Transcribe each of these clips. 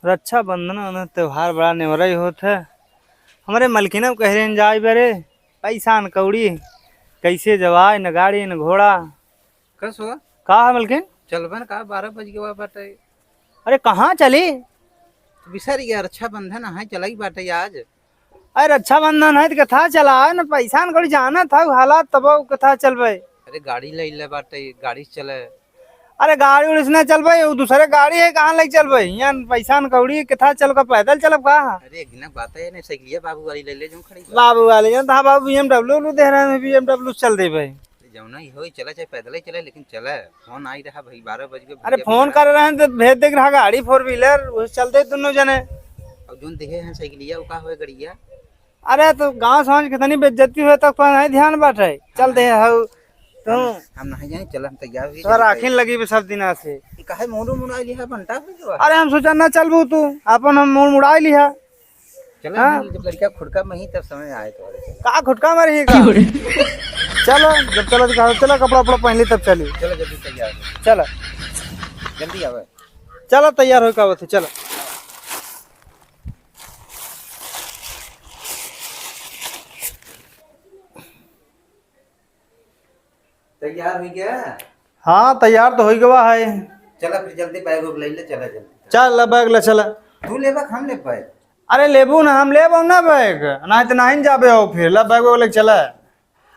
रक्षाबंधन त्योहार बड़ा नेवरई होत है। हमारे मलकिन कह रहे जाए बरे पैसा न कौड़ी कैसे जवाए न गाड़ी न घोड़ा। कस हुआ का है मलकिन? चलबन का 12 बज गवा बाटे। अरे कहाँ चली? बिसर गया रक्षाबंधन है चलाई बाटे आज। अरे रक्षाबंधन है तो कथा चला न पैसा न कौड़ी जाना था हालात तब कथा चलबे। अरे गाड़ी ले ले बाटे गाड़ी से चले। अरे गाड़ी उड़ी से न चलबे दूसरे गाड़ी है कहाँ ले चलबे यहाँ पैसा न कौड़ी कथा चल का पैदल चलब का। अरे एक दिन बात है नहीं साइकिलिया बाबू वाली ले ले जो खड़ी बाबू वाले यहाँ बाबू BMW दे रहे हैं BMW चल दे भाई। जमुना ही हो चला चाहे पैदल ही चले लेकिन चले फोन आई रहा भाई 12 बज गए। अरे फोन कर रहे हैं तो भेज देख रहा गाड़ी 4 व्हीलर वो चलते दोनों जने। अब जोन देखे हैं साइकिलिया वो का होए गड़िया। अरे तो गांव समाज कितनी बेइज्जती हुए तक नहीं ध्यान बाटे चल दे हऊ तो हम नहीं जाए चल हम तैयार हुई सर आखिन लगी भी सब दिना से। काहे मोड़ू मुड़ाई लिया बनता है। अरे हम सोचा ना चलबू तू अपन हम मोड़ मुड़ाई लिया। चलो हाँ? जब लड़का खुड़का में ही तब समय आए तो का खुटका मारी का चलो जब चलो दिखा चलो कपड़ा उपड़ा पहन ली तब चली। चलो जल्दी तैयार हो चलो जल्दी आवे। चलो तैयार हो का चलो। तैयार हुई गया। हाँ तैयार तो हो गवा है। चला फिर जल्दी बैग उग ले ले चला जल्दी। चल बैग ले चला। तू लेबा हम ले पाए। अरे लेबू ना हम लेब ना बैग ना तो नहीं जाबे हो फिर ला बैग ले चला।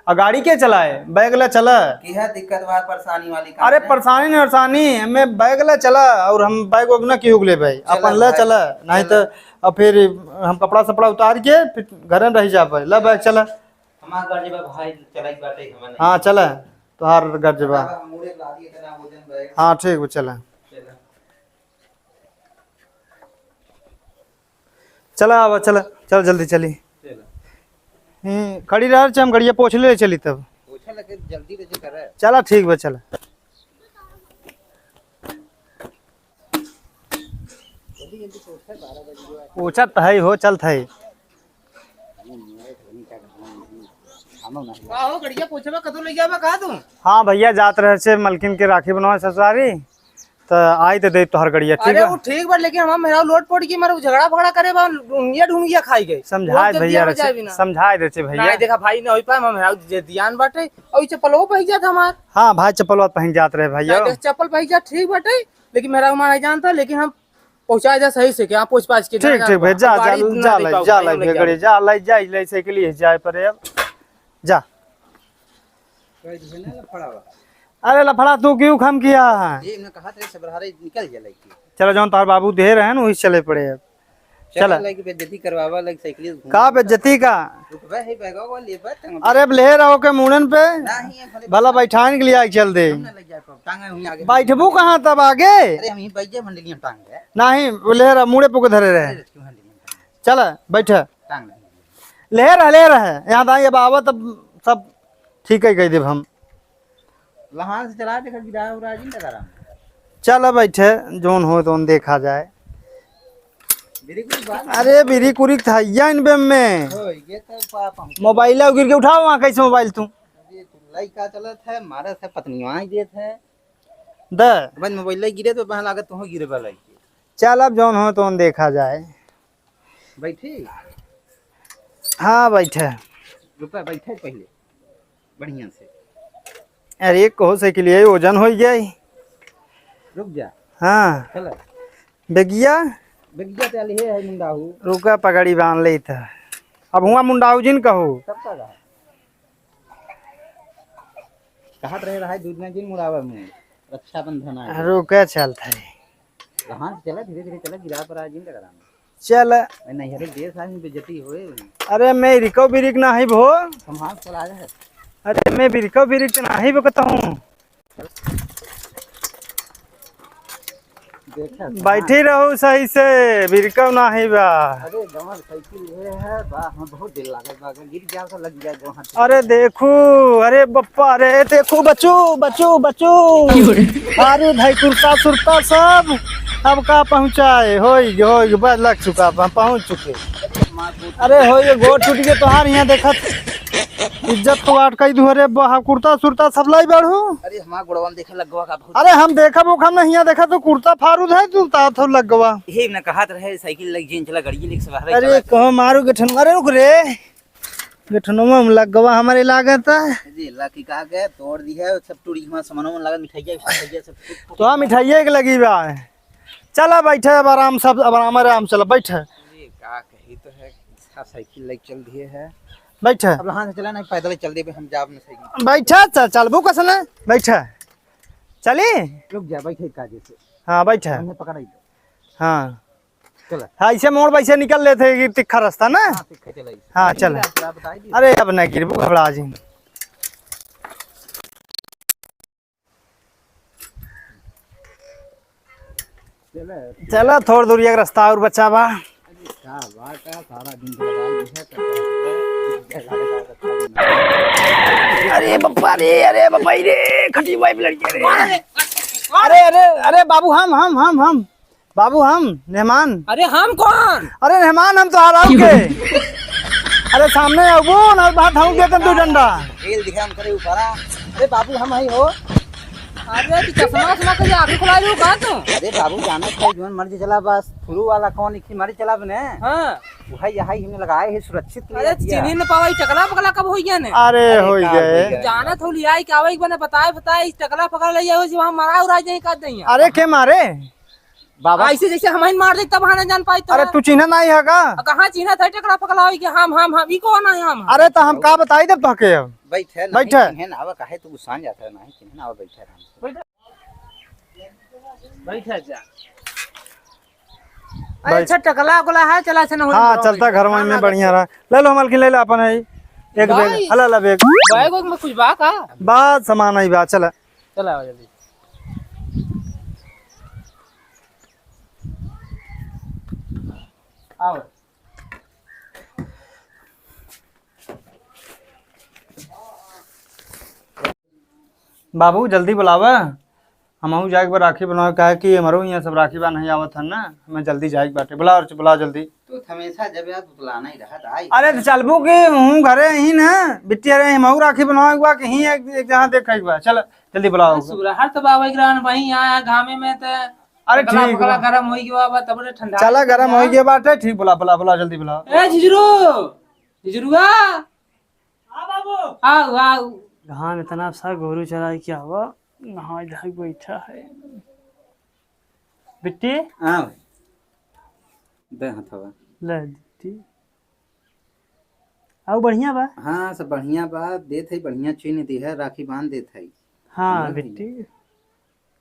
और गाड़ी के चलाए बैग ला चला की है दिक्कत बा परेशानी वाली काम अरे है? परेशानी नहीं परेशानी हमें बैग ला चला और हम बैग वग ना क्यों ले भाई अपन ला चला नहीं तो और फिर हम कपड़ा सपड़ा उतार के फिर घर में रह जा पाए ला बैग चला। हमार गाड़ी बा भाई चलाई बाटे हमने। हाँ चला तुहार घर जबा। मुड़े ला दिए तना वजन बैग। हाँ ठीक वो चला चला चला अब चला चल जल्दी चली। चला खड़ी रह हम गड़िया पोछ ले चली तब। पूछा लगे जल्दी से करे। चला ठीक बा चला। पूछा है हो चल था हो गड़िया पूछबा कतो ले जाबा का तू। हाँ भैया जात रहे से मलकिन के राखी बनवा ससुरारी तो आई तो दे तोहर गड़िया ठीक अरे है। वो ठीक बा लेकिन हम मेरा लोट पोट की मारे झगड़ा फगड़ा करे बा ढूंगिया ढूंगिया खाई गई। समझाए भैया रचे समझाए दे छे भैया। नहीं देखा भाई नहीं होई पाए हम मेरा जे ध्यान बाटे और चप्पलो पही जात हमार। हाँ भाई चप्पल पहन जात रहे भैया। नहीं देख चप्पल पही जा ठीक बाटे लेकिन मेरा हमारा जानता लेकिन हम पहुंचा जा सही से क्या पूछ पाछ के। ठीक ठीक भाई जा ले से के लिए जाए पड़े अब जा। अरे लफड़ा तू क्यों खम किया है? ये ने कहा था सबरहारे निकल जा लगी। चलो जौन तार बाबू दे रहे हैं वही चले पड़े अब। चला लगी बेइज्जती करवावा लग साइकिल का बेइज्जती का? रुकबे है बैगवा को लेबा तंग। अरे अब ले रहो के मुंडन पे नहीं भले भला बैठाने के लिए आके चल दे। ना ले जाए टांगे हुई आगे। बैठबू कहाँ तब आगे? अरे हम ही बैठे मंडलियां टांग है। नहीं ले रहा मुड़े पुके धरे रहे। क्यों मंडलियां चल बैठ टांग ले रहे यहाँ दाई अब आवत तब सब ठीक है कह देब हम। वहां से चला देखा गिरा उरा जी लगा रहा। चल बैठे जोन हो तो देखा जाए। मेरी कोई बात अरे बिरी कुरी था इन बेम में हो ये तो पाप हम मोबाइल गिर के उठाओ वहाँ कैसे मोबाइल तू ये लड़का चलत है मारे से पत्नी वहां देत है द बस मोबाइल गिरे तो बहन लागत तो गिरे वाला चल अब जोन हो तो देखा जाए। बैठे हाँ बैठे रुपया बैठे पहले बढ़िया से। अरे कहो साइकिल यही वजन हो गया। रुक जा हाँ चल बेगिया बेगिया चली है मुंडाहू रुका पगड़ी बांध ले था अब हुआ मुंडाऊ जिन कहो सबका रहा कहा रहे रहा दूध में जिन मुड़ावा में रक्षाबंधन आ रुका चल था वहां से चला धीरे धीरे चला गिरा पर जिन लगा चल नहीं अरे देर साल में बेइज्जती होए। अरे मैं रिको बिरिक ना ही भो। संभाल चला जा। अरे मैं बिरिको बिरिक ना ही बकता हूँ देखा बैठी रहू सही से बिरकव ना ही बा। अरे गमर साइकिल ये है बा हम बहुत दिल लागल बा गिर जाए तो लग जाए वहां। अरे देखू अरे बप्पा अरे देखू बच्चू बच्चू बच्चू अरे भाई कुर्ता सुरता सब अब का पहुँचाए हो बस लग चुका हम पहुँच चुके। अरे हो ये गोड़ टूट गए तोहार यहाँ देखत इज्जत तो आट कई दुहरे कुर्ता सुरता सब लाई बढ़ू। अरे हमारा गोड़वन देखे लगवा का बहुत। अरे हम देखा वो हम नहीं देखा तो कुर्ता फारूद है तू ता तो लगवा। यही न कहा रहे साइकिल लग जीन चला गाड़ी लेके सवार। अरे कहो मारू गठन अरे रुक रे गठनों में लगवा हमारे लागत है। जी अल्लाह की कहा गए तोड़ दी है सब टूरी हमारा सामानों में लगा मिठाइयाँ सब। तो मिठाइये के लगी बा चला बैठे अब आराम सब अब आराम चलो बैठे। अरे का कही तो है साइकिल लग चल दिए है बैठे अब हाथ से चला नहीं पैदल चल दे हम जाब न साइकिल बैठे चल चल भूख कसन बैठे चली रुक जा बैठे काजे से। हाँ बैठे हमने पकड़ा ही हाँ चला हाँ ऐसे मोड़ वैसे निकल लेते कि तिखा रास्ता ना। हाँ चल अरे अब नहीं गिर घबरा जी। चलो थोड़ी दूरी का रास्ता और बचा बा। अरे बप्पा रे खटी वाइफ लड़की रे। अरे बाबू हम बाबू हम मेहमान। अरे हम कौन? अरे मेहमान हम तो आ रहा के। अरे सामने आबो ना बात हम के तू डंडा खेल दिखा हम करे ऊपर। अरे बाबू हम ही हो। अरे तू चश्मा उस्मा के आगे खुला लो का तू? अरे बाबू जाना है जोन मर्जी चला बस थ्रू वाला कौन इखी मर्जी चला बने। हां वही यही हमने लगाए है सुरक्षित के लिए। अरे चिन्ह न पावाई टकला पकला कब होई गया ने? अरे हो गए जाना थोड़ी आई का वही बने बताए टकला पकड़ ले हो जी वहां मारा उड़ा जाई कर दई। अरे के मारे बाबा ऐसे जैसे हमारी मार दे तब हां जान पाई तो। अरे तू चिन्ह नहीं है का? कहां चिन्ह था टकला पकला होई कि हम ई कौन है हम? अरे तो हम का बताई दे तके अब बैठे बैठे। नहीं ना आवा काहे तू गुस्सा जाता है नहीं चिन्ह ना आवा बैठे आराम से बैठा जा। अच्छा टकला गोला है चला से ना हो। हाँ चलता घर में बढ़िया रहा ले लो मलकिन ले ले अपन है एक बैग हला ला बैग में कुछ बा का? बात सामान आई बात चला चला जल्दी। आओ बाबू जल्दी बुलावा हम जाए बार राखी बनाओ कहे कि हमारो यहाँ सब राखी बा नहीं आवत है ना हमें जल्दी जाए बाटे बुला जल्दी। तू हमेशा जब यार बुलाना ही रहा आई। अरे तो चलबू कि हूँ घरे ही ना बिट्टी अरे हम राखी बनाओ बा कहीं एक जहाँ देख बा चल जल्दी बुलाओ। सुरहर तो बाबा ग्रान वही आया घामे में तो। अरे ठीक बा गरम होई गया बा तब ठंडा चला गरम हो गया बाटे ठीक बुला जल्दी बुला। ए जिजरुआ हां बाबू आओ घाम इतना सा गोरू चराई क्या हुआ नहा इधर बैठा है बिट्टी। हां दे हथवा ले बिट्टी आओ बढ़िया बा। हां सब बढ़िया बा देत है बढ़िया चीन दी है राखी बांध देत है। हाँ बिट्टी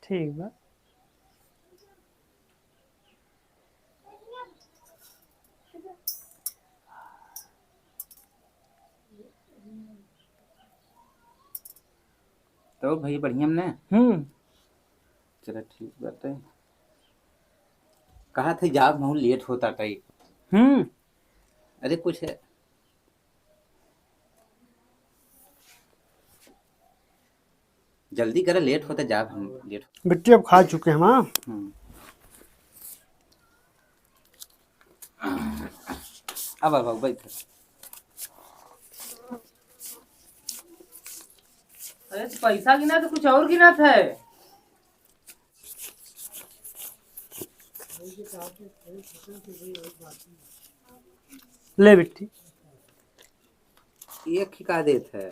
ठीक बा। तो भाई बढ़िया ने चलो ठीक बात है। कहा थे जाब बहुत लेट होता कई। अरे कुछ है जल्दी करे लेट होता जाब हम लेट। बिट्टी अब खा चुके हैं हम। अब बैठ। अरे पैसा गिना तो कुछ और गिना था। ले बिट्टी एक खिका देत है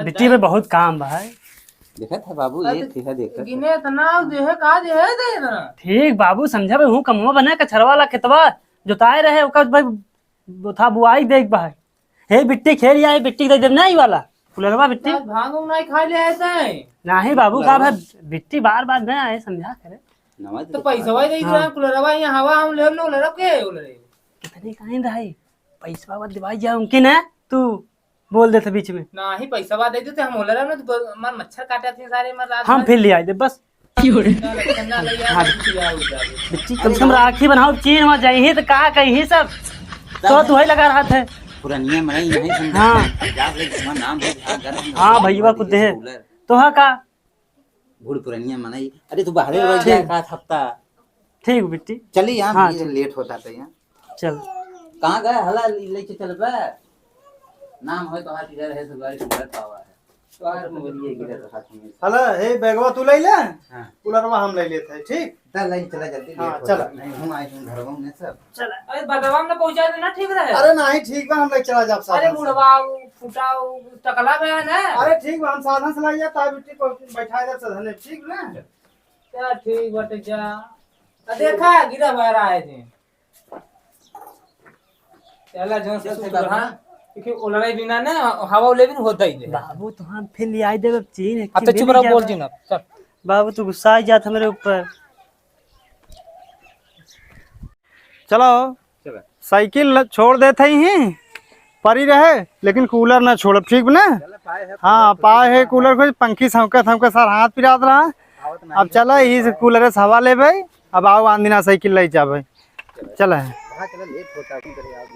बिट्टी में बहुत काम बा है। देखा था बाबू एक है देखा गिने इतना देह का दे ना। ठीक बाबू समझा भाई हूँ कमुआ बना कछरवा वाला खेतवा जोताए रहे ओका भाई वो था बुआई देख बा हे बिट्टी खेल आए बिट्टी दे देव नहीं वाला फुलरवा बिट्टी भांग नहीं खा ले ऐसे नहीं बाबू का भाई बिट्टी बार नहीं आए समझा करे तो पैसा वही दे दिया कुलरवा यहाँ हवा हम ले लो ले रखे ले कितने काइन रहे पैसा वाला दिवाई जा उनके ना तू बोल देते बीच में ना ही पैसा वाला दे देते हम ले रहे ना मार मच्छर काटे थे सारे मार रात हम फिर ले आए दे बस बिट्टी कम से कम राखी बनाओ चीन में जाइए तो कहा कहीं सब तो वही लगा रहा था पुरानिया मनाई नहीं समझा। हाँ जाब ले तुम्हारा नाम है हाँ भैया को दे तो हाँ का भूल पुरानिया मनाई। अरे तू बाहर रह जाए का हफ्ता ठीक बिट्टी चली यहाँ हाँ, लेट होता था यहाँ चल कहाँ गए हला लेके चल बे नाम है तो हाथ इधर है तो गाड़ी उधर पावा है तो आर में बोलिए गिरे तो हाथ में हला हे बैगवा तू ले ले हां कूलरवा हम ले लेते हैं ठीक। चल लाइन चला जल्दी हाँ, लेट हो चला। रहा। नहीं हूं आई हूं घर में सब चल अरे बदवा में पहुंचा देना ठीक रहे। अरे नहीं ठीक बा हम ले चला जाब अरे साधन से। मुड़वा फुटा टकला गया ना। अरे ठीक बा हम साधन से लाइए ता बिट्टी को बैठा दे साधन ठीक ना। क्या ठीक बटे जा देखा गिरा बाहर आए थे चला जो से चल, सुधर हां क्योंकि ओलड़ाई बिना ना हवा उले भी होता ही है। बाबू तो हम फिर ले आई देवे चीन अब तो चुप रहो बोल जी ना चल बाबू तू गुस्सा आ जाता मेरे ऊपर। चलो चला साइकिल छोड़ देते ही परी रहे लेकिन कूलर ना छोड़ ठीक ना। चला पाए है हाँ पाए है कूलर को पंखी सौकत हमके सर हाथ पिरात रहा। आवत नहीं अब चला यही से कूलर से हवा ले भाई अब आओ आंदिना साइकिल ले जाबे चला कहां चला लेट होता है करे आप